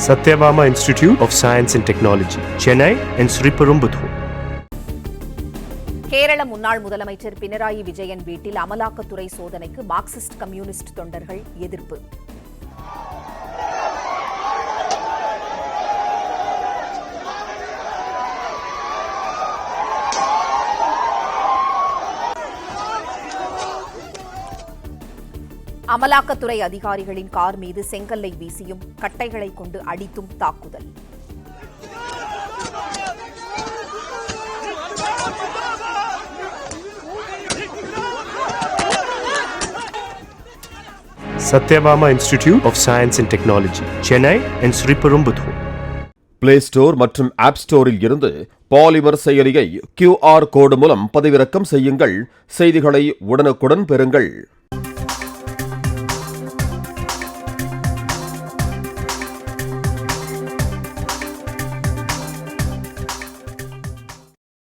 Satyabama Institute of Science and Technology, Chennai and Sriperumbudur. Kerala முன்னாள் முதலமைச்சர் பினராயி விஜயன் வீட்டில் அமலாக்கத்துறை சோதனைக்கு மார்க்சிஸ்ட் கம்யூனிஸ்ட் தொண்டர்கள் எதிர்ப்பு. அமலாக்கத்துறை அதிகாரிகளின் கார் மீது செங்கல்லை வீசியும் கட்டைகளை கொண்டு அடித்தும் தாக்குதல். Satyabama Institute of Science and Technology, Chennai and Sriperumbudur. Play store மற்றும் ஆப் ஸ்டோரில் இருந்து பாலிமர் செயலியை QR கோடு மூலம் பதிவிறக்கம் செய்யுங்கள். செய்திகளை உடனுக்குடன் பெறுங்கள்.